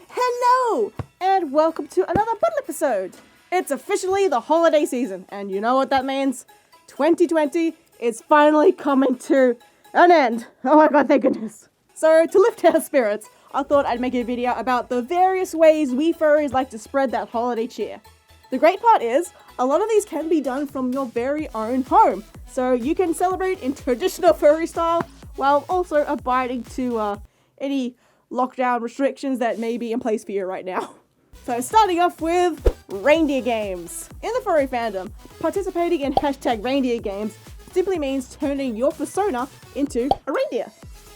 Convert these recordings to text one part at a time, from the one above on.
Hello, and welcome to another bottle episode. It's officially the holiday season, and you know what that means? 2020 is finally coming to an end. Oh my god, thank goodness. So, to lift our spirits, I thought I'd make a video about the various ways we furries like to spread that holiday cheer. The great part is, a lot of these can be done from your very own home, so you can celebrate in traditional furry style, while also abiding to any lockdown restrictions that may be in place for you right now. So starting off with reindeer games. In the furry fandom, participating in #reindeer games simply means turning your persona into a reindeer.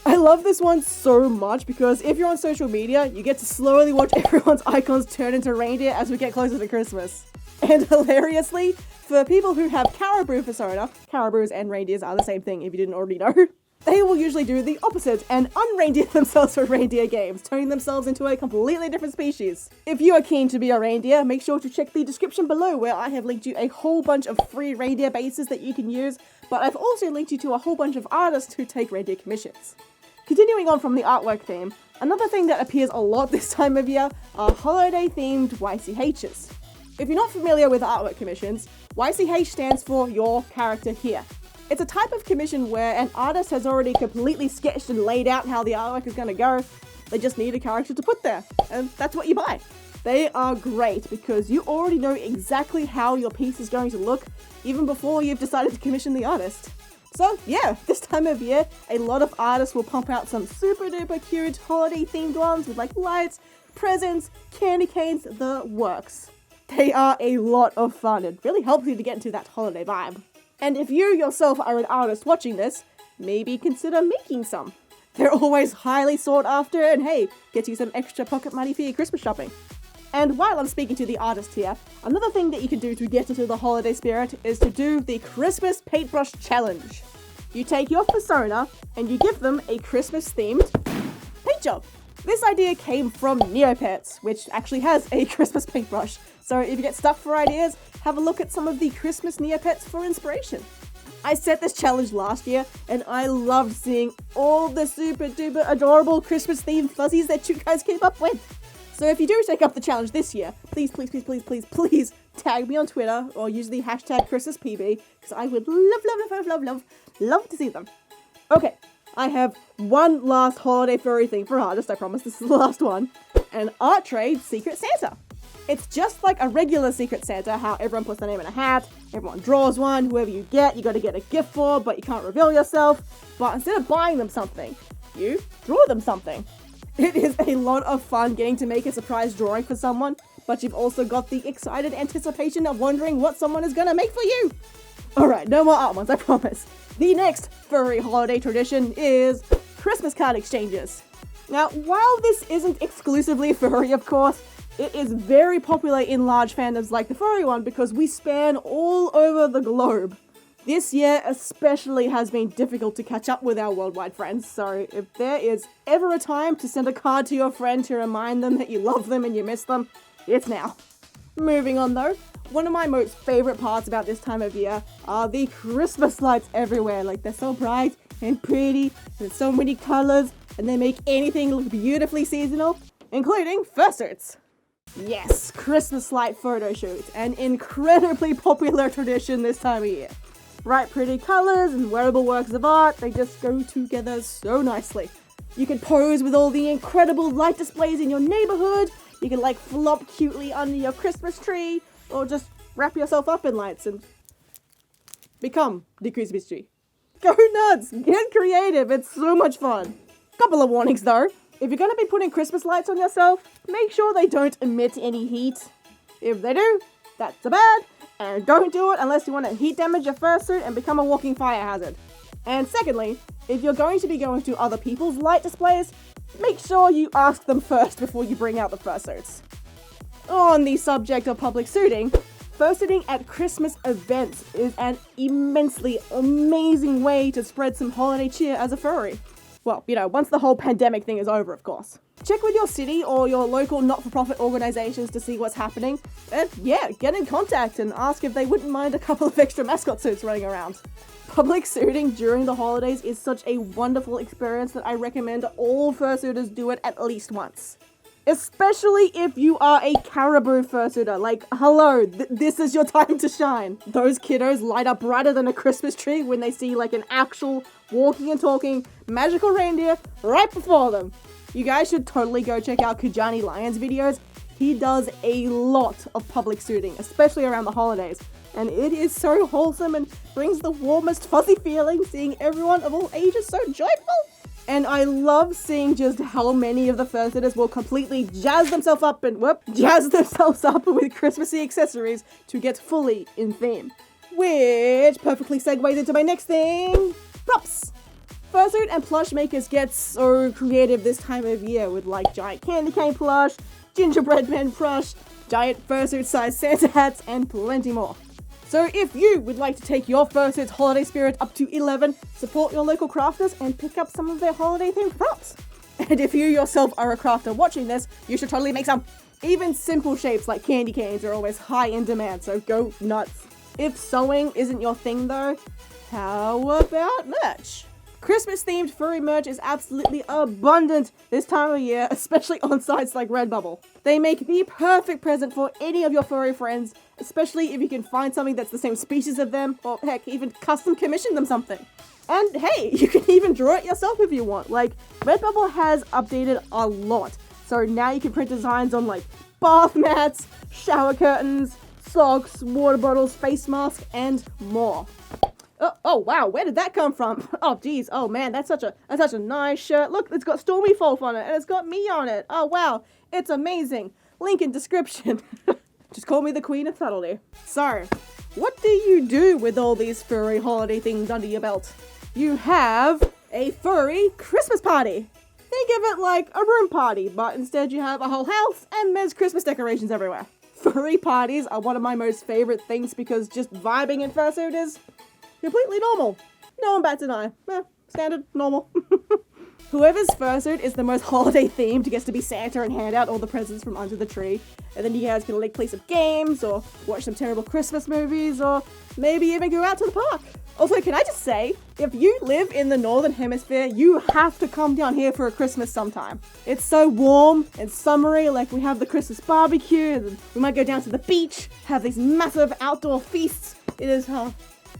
I love this one so much because if you're on social media, you get to slowly watch everyone's icons turn into reindeer as we get closer to Christmas. And hilariously, for people who have Caribou persona, Caribous and reindeers are the same thing if you didn't already know, they will usually do the opposite and unreindeer themselves for reindeer games, turning themselves into a completely different species. If you are keen to be a reindeer, make sure to check the description below where I have linked you a whole bunch of free reindeer bases that you can use, but I've also linked you to a whole bunch of artists who take reindeer commissions. Continuing on from the artwork theme, another thing that appears a lot this time of year are holiday-themed YCHs. If you're not familiar with artwork commissions, YCH stands for Your Character Here. It's a type of commission where an artist has already completely sketched and laid out how the artwork is going to go. They just need a character to put there, and that's what you buy. They are great because you already know exactly how your piece is going to look even before you've decided to commission the artist. So yeah, this time of year, a lot of artists will pump out some super duper cute holiday themed ones with like lights, presents, candy canes, the works. They are a lot of fun. It really helps you to get into that holiday vibe. And if you yourself are an artist watching this, maybe consider making some. They're always highly sought after and hey, get you some extra pocket money for your Christmas shopping. And while I'm speaking to the artist here, another thing that you can do to get into the holiday spirit is to do the Christmas Paintbrush Challenge. You take your persona and you give them a Christmas themed paint job. This idea came from Neopets, which actually has a Christmas paintbrush. So if you get stuck for ideas, have a look at some of the Christmas Neopets for inspiration. I set this challenge last year and I loved seeing all the super duper adorable Christmas themed fuzzies that you guys came up with. So if you do take up the challenge this year, please tag me on Twitter or use the #ChristmasPB because I would love to see them. Okay, I have one last holiday furry thing for artists, I promise this is the last one. An art trade Secret Santa. It's just like a regular Secret Santa, how everyone puts their name in a hat, everyone draws one, whoever you get, you gotta get a gift for, but you can't reveal yourself. But instead of buying them something, you draw them something. It is a lot of fun getting to make a surprise drawing for someone, but you've also got the excited anticipation of wondering what someone is gonna make for you. Alright, no more art ones, I promise. The next furry holiday tradition is Christmas card exchanges. Now, while this isn't exclusively furry, of course, it is very popular in large fandoms like the furry one because we span all over the globe. This year especially has been difficult to catch up with our worldwide friends, so if there is ever a time to send a card to your friend to remind them that you love them and you miss them, it's now. Moving on though, one of my most favourite parts about this time of year are the Christmas lights everywhere. Like, they're so bright and pretty, there's so many colours, and they make anything look beautifully seasonal, including fursuits. Yes, Christmas light photo shoots, an incredibly popular tradition this time of year. Bright pretty colours and wearable works of art, they just go together so nicely. You can pose with all the incredible light displays in your neighbourhood, you can like flop cutely under your Christmas tree, or just wrap yourself up in lights and become the Christmas tree. Go nuts! Get creative, it's so much fun! Couple of warnings though. If you're going to be putting Christmas lights on yourself, make sure they don't emit any heat. If they do, that's a bad, and don't do it unless you want to heat damage your fursuit and become a walking fire hazard. And secondly, if you're going to be going to other people's light displays, make sure you ask them first before you bring out the fursuits. On the subject of public suiting, fursuiting at Christmas events is an immensely amazing way to spread some holiday cheer as a furry. Well, you know, once the whole pandemic thing is over, of course. Check with your city or your local not-for-profit organizations to see what's happening. And yeah, get in contact and ask if they wouldn't mind a couple of extra mascot suits running around. Public suiting during the holidays is such a wonderful experience that I recommend all fursuiters do it at least once. Especially if you are a Caribou fursuiter. Like, hello, this is your time to shine. Those kiddos light up brighter than a Christmas tree when they see like an actual walking and talking magical reindeer right before them. You guys should totally go check out Kujani Lyon's videos. He does a lot of public suiting, especially around the holidays. And it is so wholesome and brings the warmest fuzzy feeling seeing everyone of all ages so joyful. And I love seeing just how many of the fursuiters will completely jazz themselves up with Christmassy accessories to get fully in theme. Which perfectly segues into my next thing, props. Fursuit and plush makers get so creative this time of year with like giant candy cane plush, gingerbread men plush, giant fursuit sized Santa hats, and plenty more. So if you would like to take your fursuit's holiday spirit up to 11, support your local crafters and pick up some of their holiday themed props. And if you yourself are a crafter watching this, you should totally make some. Even simple shapes like candy canes are always high in demand, so go nuts. If sewing isn't your thing though, how about merch? Christmas themed furry merch is absolutely abundant this time of year, especially on sites like Redbubble. They make the perfect present for any of your furry friends, especially if you can find something that's the same species of them, or heck, even custom commission them something. And hey, you can even draw it yourself if you want. Like, Redbubble has updated a lot, so now you can print designs on like bath mats, shower curtains, socks, water bottles, face masks, and more. Oh wow, where did that come from? Oh geez, oh man, that's such a nice shirt. Look, it's got Stormy Folf on it, and it's got me on it. Oh wow, it's amazing. Link in description. Just call me the Queen of Subtlety. So, what do you do with all these furry holiday things under your belt? You have a furry Christmas party. Think of it like a room party, but instead you have a whole house and there's Christmas decorations everywhere. Furry parties are one of my most favorite things because just vibing in fursuit is completely normal. No one bats an eye. Standard, normal. Whoever's fursuit is the most holiday themed gets to be Santa and hand out all the presents from under the tree. And then you guys can like play some games or watch some terrible Christmas movies or maybe even go out to the park. Also, can I just say, if you live in the Northern Hemisphere, you have to come down here for a Christmas sometime. It's so warm and summery, like we have the Christmas barbecue, and we might go down to the beach, have these massive outdoor feasts. It is,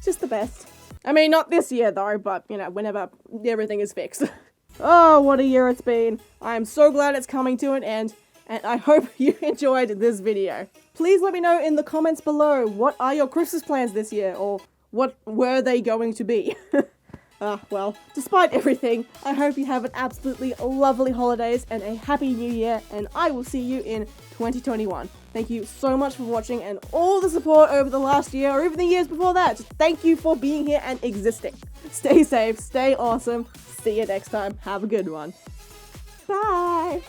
just the best. I mean, not this year though, but, you know, whenever everything is fixed. Oh, what a year it's been. I am so glad it's coming to an end, and I hope you enjoyed this video. Please let me know in the comments below, what are your Christmas plans this year, or what were they going to be? Well, despite everything, I hope you have an absolutely lovely holidays and a happy new year, and I will see you in 2021. Thank you so much for watching and all the support over the last year or even the years before that. Just thank you for being here and existing. Stay safe, stay awesome. See you next time. Have a good one. Bye!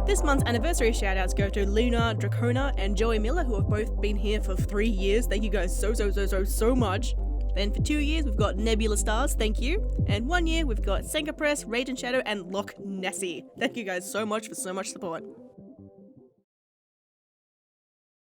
This month's anniversary shoutouts go to Luna, Dracona, and Joey Miller, who have both been here for 3 years. Thank you guys so much. Then for 2 years, we've got Nebula Stars, thank you. And 1 year, we've got Senka Press, Rage and Shadow, and Loch Nessie. Thank you guys so much for so much support.